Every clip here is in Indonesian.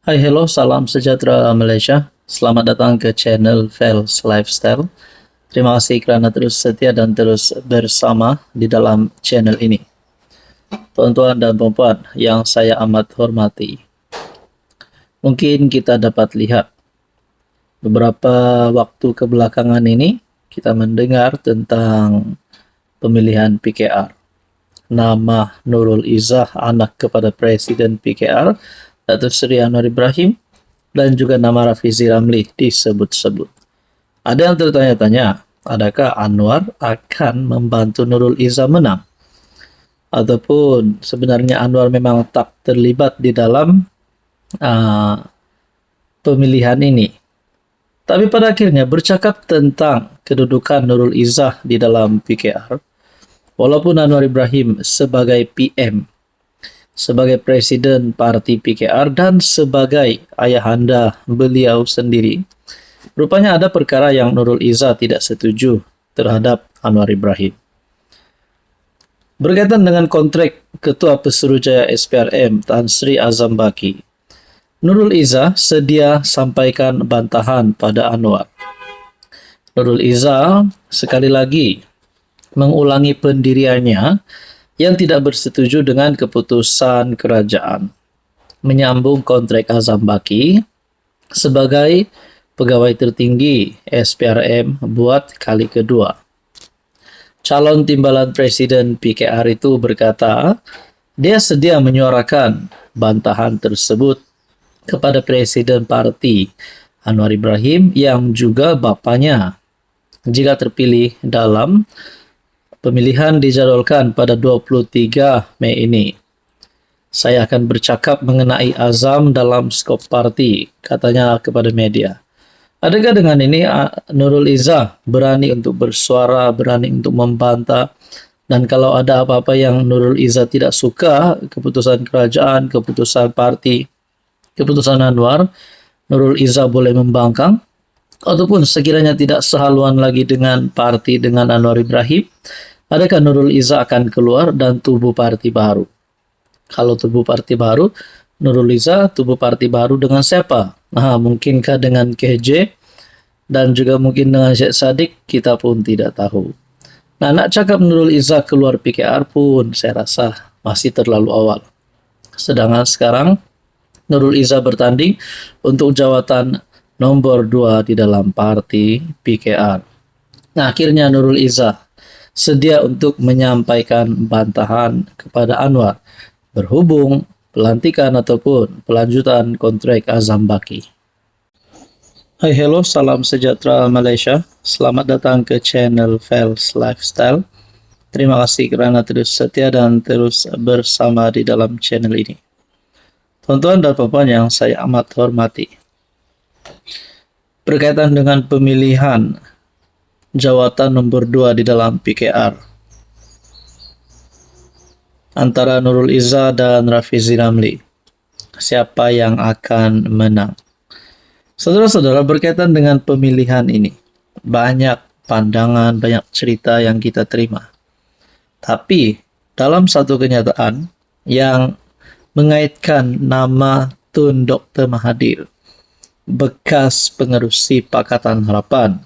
Hai, hello, salam sejahtera Malaysia. Selamat datang ke channel Fels Lifestyle. Terima kasih kerana terus setia dan terus bersama di dalam channel ini. Tuan-tuan dan puan-puan yang saya amat hormati, mungkin kita dapat lihat beberapa waktu kebelakangan ini kita mendengar tentang pemilihan PKR. Nama Nurul Izzah, anak kepada Presiden PKR, Datuk Seri Anwar Ibrahim, dan juga nama Rafizi Ramli disebut-sebut. Ada yang tertanya-tanya, adakah Anwar akan membantu Nurul Izzah menang? Ataupun sebenarnya Anwar memang tak terlibat di dalam pemilihan ini. Tapi pada akhirnya bercakap tentang kedudukan Nurul Izzah di dalam PKR, walaupun Anwar Ibrahim sebagai PM, sebagai Presiden Parti PKR dan sebagai ayahanda beliau sendiri, rupanya ada perkara yang Nurul Izzah tidak setuju terhadap Anwar Ibrahim. Berkaitan dengan kontrak Ketua Pesuruhjaya SPRM Tan Sri Azam Baki, Nurul Izzah sedia sampaikan bantahan pada Anwar. Nurul Izzah sekali lagi mengulangi pendiriannya yang tidak bersetuju dengan keputusan kerajaan menyambung kontrak Azam Baki sebagai pegawai tertinggi SPRM buat kali kedua. Calon timbalan Presiden PKR itu berkata, dia sedia menyuarakan bantahan tersebut kepada Presiden Parti Anwar Ibrahim yang juga bapanya jika terpilih dalam pemilihan dijadwalkan pada 23 Mei ini. Saya akan bercakap mengenai azam dalam skop parti, katanya kepada media. Adakah dengan ini Nurul Izzah berani untuk bersuara, berani untuk membantah, dan kalau ada apa-apa yang Nurul Izzah tidak suka, keputusan kerajaan, keputusan parti, keputusan Anwar, Nurul Izzah boleh membangkang, ataupun sekiranya tidak sehaluan lagi dengan parti dengan Anwar Ibrahim, adakah Nurul Izzah akan keluar dan tubuh parti baru? Kalau tubuh parti baru, Nurul Izzah tubuh parti baru dengan siapa? Mungkinkah dengan KJ dan juga mungkin dengan Syed Saddiq, kita pun tidak tahu. Nak cakap Nurul Izzah keluar PKR pun saya rasa masih terlalu awal. Sedangkan sekarang Nurul Izzah bertanding untuk jawatan nombor 2 di dalam parti PKR. Akhirnya Nurul Izzah sedia untuk menyampaikan bantahan kepada Anwar berhubung pelantikan ataupun pelanjutan kontrak Azam Baki. Hai, hello, salam sejahtera Malaysia. Selamat datang ke channel Fels Lifestyle. Terima kasih kerana terus setia dan terus bersama di dalam channel ini. Tuan-tuan dan puan-puan yang saya amat hormati, berkaitan dengan pemilihan jawatan nombor 2 di dalam PKR antara Nurul Izzah dan Rafizi Ramli, siapa yang akan menang? Saudara-saudara, berkaitan dengan pemilihan ini, banyak pandangan, banyak cerita yang kita terima. Tapi, dalam satu kenyataan yang mengaitkan nama Tun Dr. Mahathir, bekas pengerusi Pakatan Harapan,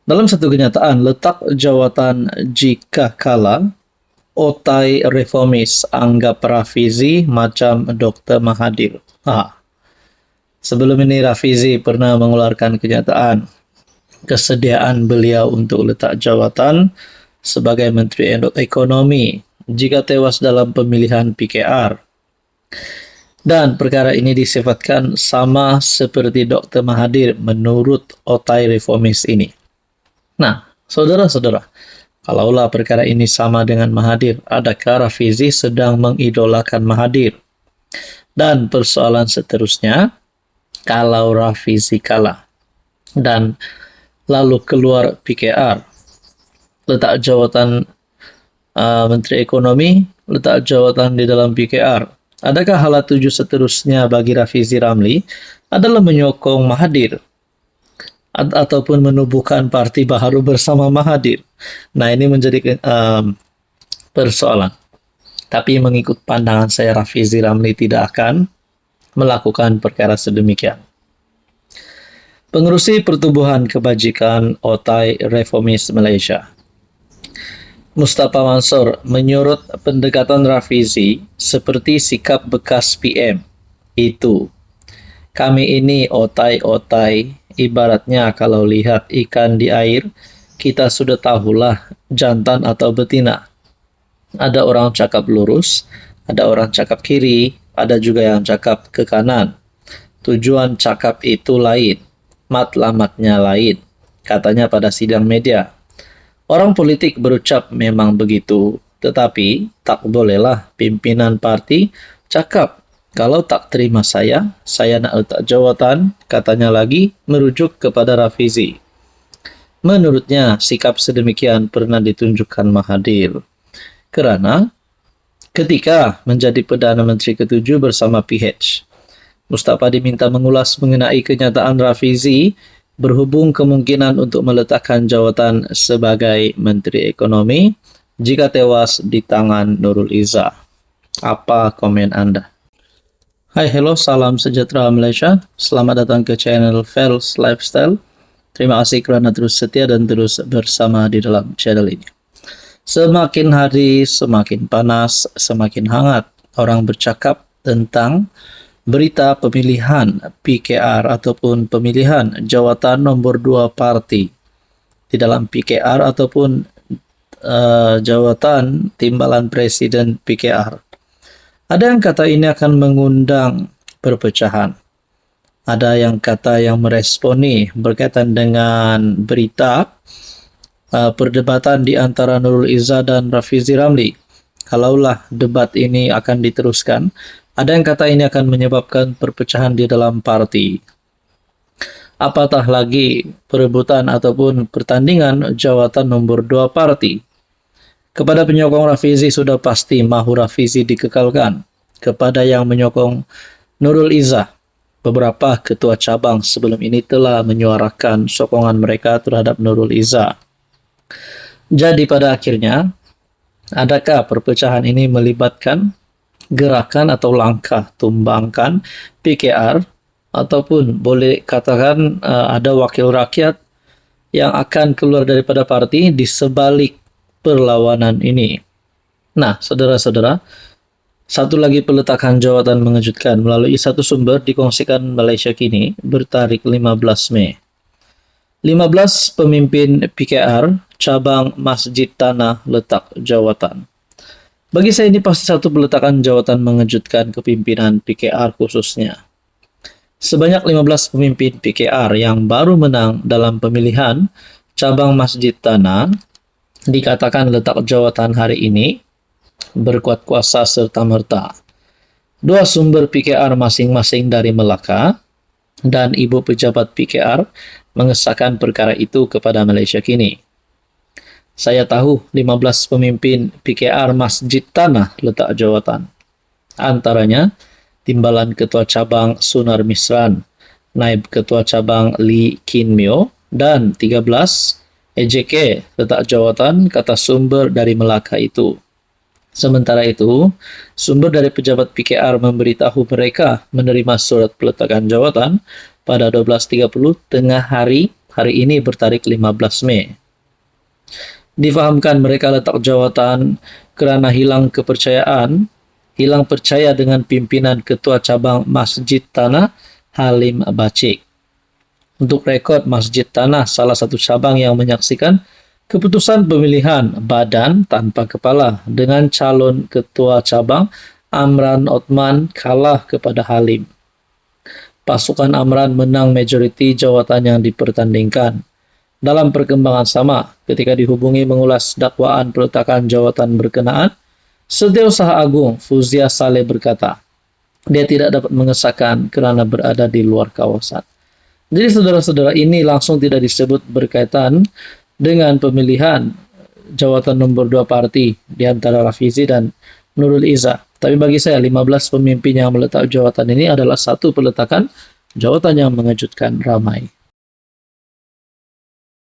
dalam satu kenyataan, letak jawatan jika kala, otai reformis anggap Rafizi macam Dr. Mahathir. Sebelum ini Rafizi pernah mengeluarkan kenyataan kesediaan beliau untuk letak jawatan sebagai Menteri Ekonomi jika tewas dalam pemilihan PKR. Dan perkara ini disifatkan sama seperti Dr. Mahathir menurut otai reformis ini. Nah, saudara-saudara, kalaulah perkara ini sama dengan Mahathir, adakah Rafizi sedang mengidolakan Mahathir? Dan persoalan seterusnya, kalau Rafizi kalah dan lalu keluar PKR, letak jawatan Menteri Ekonomi, letak jawatan di dalam PKR, adakah hala tuju seterusnya bagi Rafizi Ramli adalah menyokong Mahathir ataupun menubuhkan parti baru bersama Mahathir? Nah, ini menjadi persoalan. Tapi mengikut pandangan saya, Rafizi Ramli tidak akan melakukan perkara sedemikian. Pengerusi Pertubuhan Kebajikan Otai Reformis Malaysia, Mustafa Mansur, menyurut pendekatan Rafizi seperti sikap bekas PM itu. Kami ini otai-otai, ibaratnya kalau lihat ikan di air, kita sudah tahulah jantan atau betina. Ada orang cakap lurus, ada orang cakap kiri, ada juga yang cakap ke kanan. Tujuan cakap itu lain, matlamatnya lain, katanya pada sidang media. Orang politik berucap memang begitu, tetapi tak bolehlah pimpinan parti cakap, kalau tak terima saya nak letak jawatan, katanya lagi merujuk kepada Rafizi. Menurutnya, sikap sedemikian pernah ditunjukkan Mahathir. Kerana ketika menjadi Perdana Menteri ke-7 bersama PH, Mustafa diminta mengulas mengenai kenyataan Rafizi berhubung kemungkinan untuk meletakkan jawatan sebagai Menteri Ekonomi jika tewas di tangan Nurul Izzah. Apa komen Anda? Hai, hello, salam sejahtera Malaysia. Selamat datang ke channel Fels Lifestyle. Terima kasih kerana terus setia dan terus bersama di dalam channel ini. Semakin hari semakin panas, semakin hangat orang bercakap tentang berita pemilihan PKR ataupun pemilihan jawatan nombor 2 parti di dalam PKR ataupun jawatan timbalan presiden PKR. Ada yang kata ini akan mengundang perpecahan. Ada yang kata yang meresponi berkaitan dengan berita perdebatan di antara Nurul Izzah dan Rafizi Ramli. Kalaulah debat ini akan diteruskan, ada yang kata ini akan menyebabkan perpecahan di dalam parti. Apatah lagi perebutan ataupun pertandingan jawatan nombor 2 parti. Kepada penyokong Rafizi sudah pasti mahu Rafizi dikekalkan. Kepada yang menyokong Nurul Izzah, beberapa ketua cabang sebelum ini telah menyuarakan sokongan mereka terhadap Nurul Izzah. Jadi pada akhirnya, adakah perpecahan ini melibatkan gerakan atau langkah tumbangkan PKR ataupun boleh katakan ada wakil rakyat yang akan keluar daripada parti di sebalik perlawanan ini. Nah, saudara-saudara, satu lagi peletakan jawatan mengejutkan melalui satu sumber dikongsikan Malaysia Kini bertarikh 15 Mei. 15 pemimpin PKR cabang Masjid Tanah letak jawatan. Bagi saya ini pasti satu peletakan jawatan mengejutkan kepimpinan PKR khususnya. Sebanyak 15 pemimpin PKR yang baru menang dalam pemilihan cabang Masjid Tanah dikatakan letak jawatan hari ini berkuat kuasa serta-merta. Dua sumber PKR masing-masing dari Melaka dan ibu pejabat PKR mengesahkan perkara itu kepada Malaysia Kini. Saya tahu 15 pemimpin PKR Masjid Tanah letak jawatan. Antaranya, Timbalan Ketua Cabang Sunar Misran, Naib Ketua Cabang Lee Kin Myo, dan 13 EJK letak jawatan kata sumber dari Melaka itu. Sementara itu, sumber dari pejabat PKR memberitahu mereka menerima surat peletakan jawatan pada 12.30 tengah hari ini bertarikh 15 Mei. Difahamkan mereka letak jawatan kerana hilang kepercayaan, hilang percaya dengan pimpinan Ketua Cabang Masjid Tanah Halim Bacik. Untuk rekod, Masjid Tanah salah satu cabang yang menyaksikan keputusan pemilihan badan tanpa kepala dengan calon Ketua Cabang Amran Othman kalah kepada Halim. Pasukan Amran menang majoriti jawatan yang dipertandingkan. Dalam perkembangan sama, ketika dihubungi mengulas dakwaan peletakan jawatan berkenaan, Setiausaha Agung Fuzia Saleh berkata, dia tidak dapat mengesahkan kerana berada di luar kawasan. Jadi saudara-saudara, ini langsung tidak disebut berkaitan dengan pemilihan jawatan nombor 2 parti di antara Rafizi dan Nurul Izzah. Tapi bagi saya, 15 pemimpin yang meletak jawatan ini adalah satu peletakan jawatan yang mengejutkan ramai.